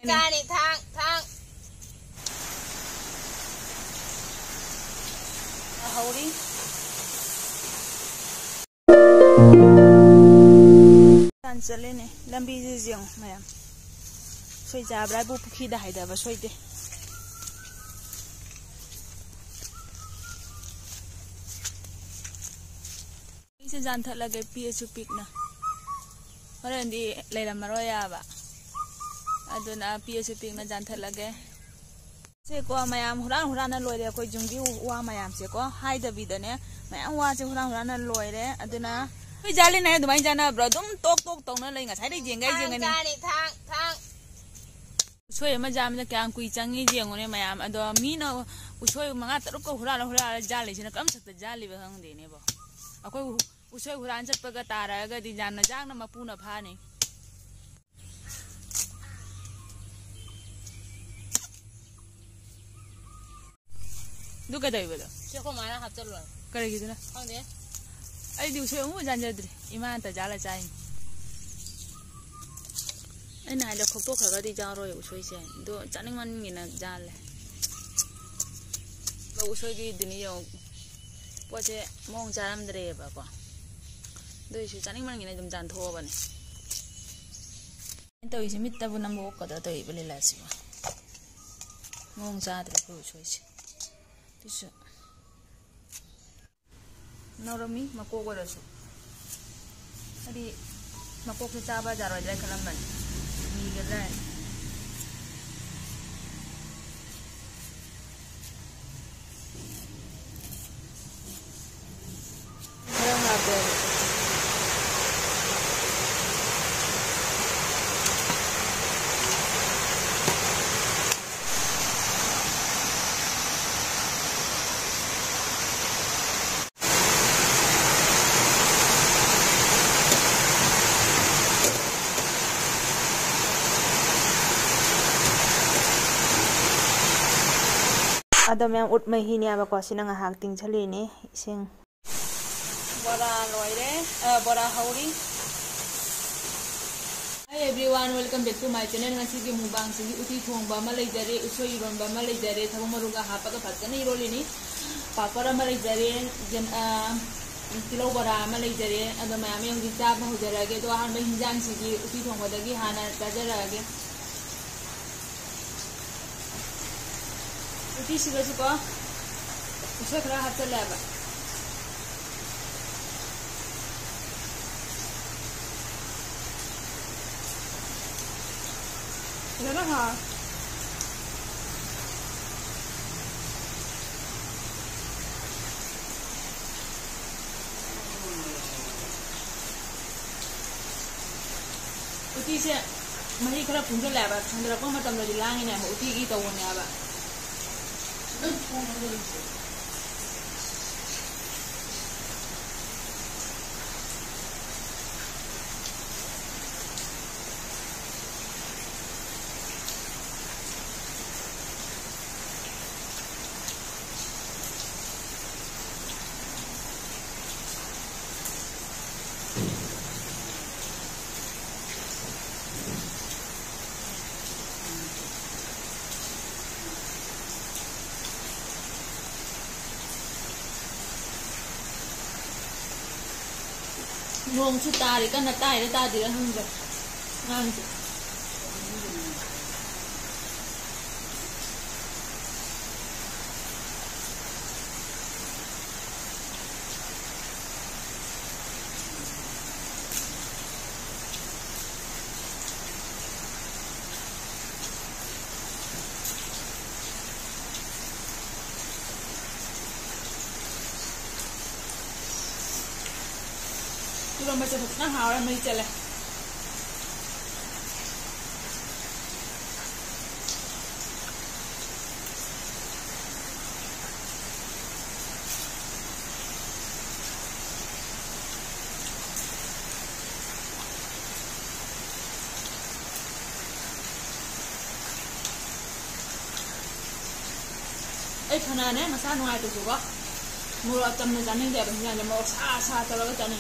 Cani thang thang. Howdy. Tan chale ne lambi ji jong mayam. Soi jabra bu pukhi da haida ba soi de. Ise jan tha lage PSU pic na. Horan di leila maro ya ba. Aduna PSU pic na jan tha lage. Se ko mayam huran na loire ko junggi wa mayam se ko haida bi da ne mayam wa se huran na loire aduna oi jali na dumai jana bro dum tok tong na lai nga sai dai jeng gai jeng ni thang thang usoi ma jam na kyang kui changi jeng ne mayam ado mi no usoi manga taruk ko huran jali sina kam sakta jali ba hang de ne bo akoi usoi huran chat pa ga tara ga di jan na jang na mapu na pha ni du ka dai ba da se ko mana hap chal wa kare gi na hang de ai di usoi mu jan jadri iman ta jala chai ai na le khok to kha di jang ro usoi se do chaning man ni na jale lo usoi gi dini yo po che mong jaram dre ba ko do isu chaning man ni na dum jan tho ba ni to isi mit ta bu nam bo ko da to i bele la si ba mong ja dre ko usoi se tisu Naurami makok warasu. Adi makok se chaba jaro jai kalamban. Mi gadai. Merang apa? Adam yang ut mai hi ni aba ko sinanga hak ting chali ni sing bora loire bora hauri. Hi everyone, welcome back to my channel. Ngasi gi mubang sigi uti thongba ma leijare usoi ronba ma leijare thabo maruga hapa ka phatna iroli ni papara ma leijare jen kilo bora ma leijare adam mayam yang gi cha ma hojarage to han mai hinjang sigi uti thongba dagi hana tajarage uti siga ko usoi khara hap chala ba Yana ha uti se mahi khara phungja la ba thandra ko matam la lang ina uti gi to ne ba Nong su ta ri kan na tai da ta di la hung ba ngang ji Rồi mà sẽ nó hào ra mình chè ấy khana này mà sao ngoài từ chỗ mua ở tâm nó nên đẹp như là mua xa cho nó cái này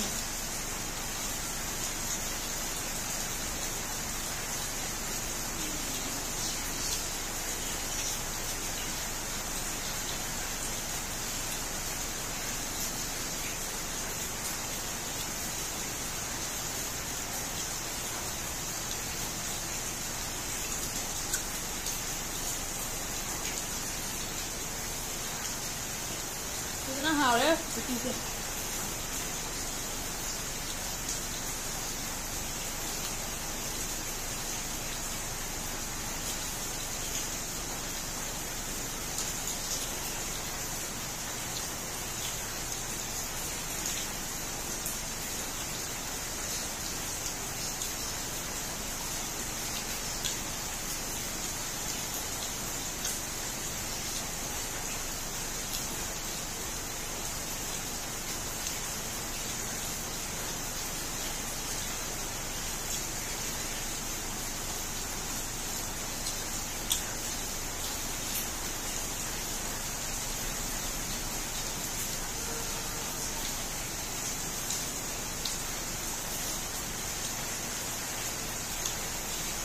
हारे उती से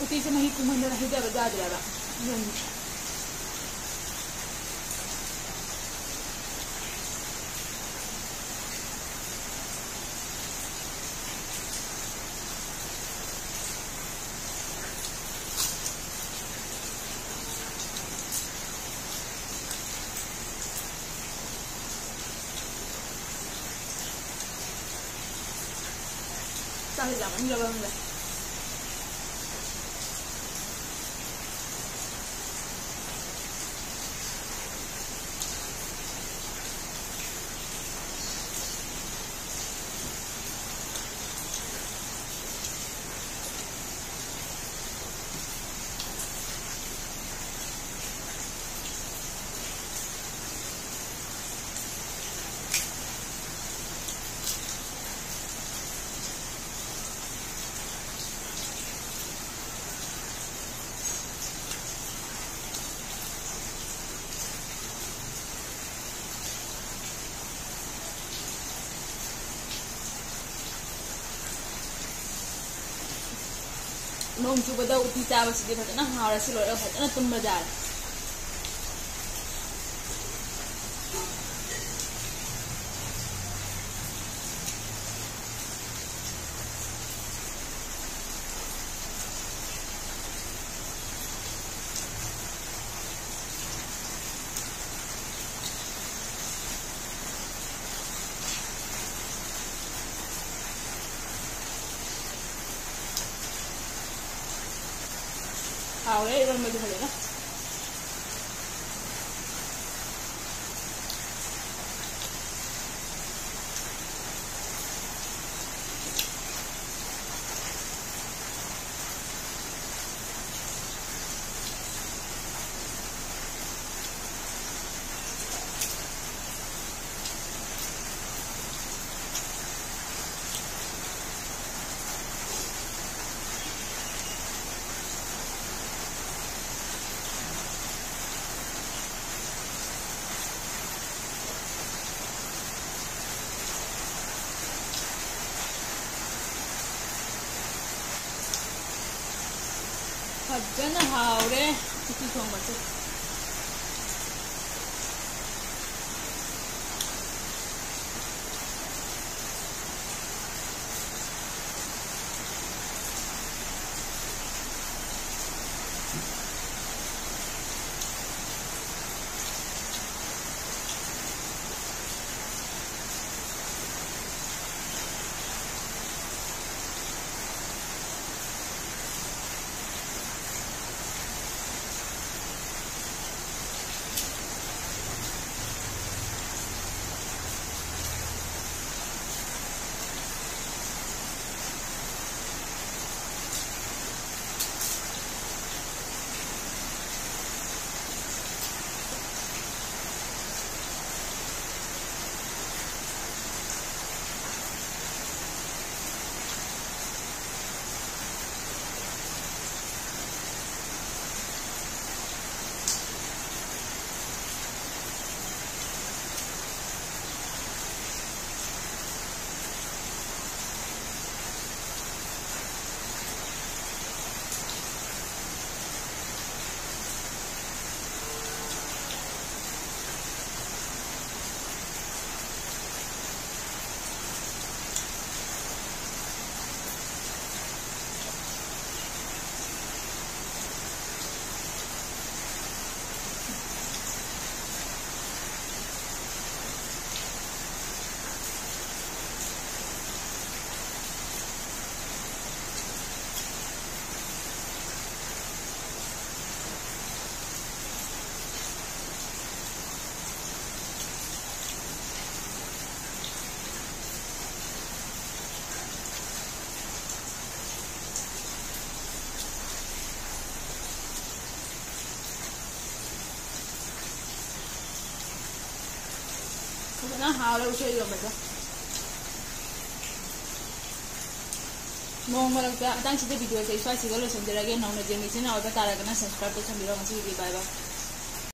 उती से मही कुमंद नहीं दे बजा जरा चाहे जामन जब हम नोम चुबदा उती चाबसिदि फजना हाउरसि लोय फजना तुम बजार हाउरे इधर में दिखाएगा फजन हाउरे उती थोंबसे ना हावले उसे जो बता नोंग मरक पे अतंग सिदे वीडियो से स्वासी गलो संजरागे नौना जेमी से ना और बता रहा ना सब्सक्राइब तो संबिरो मसी बाय बाय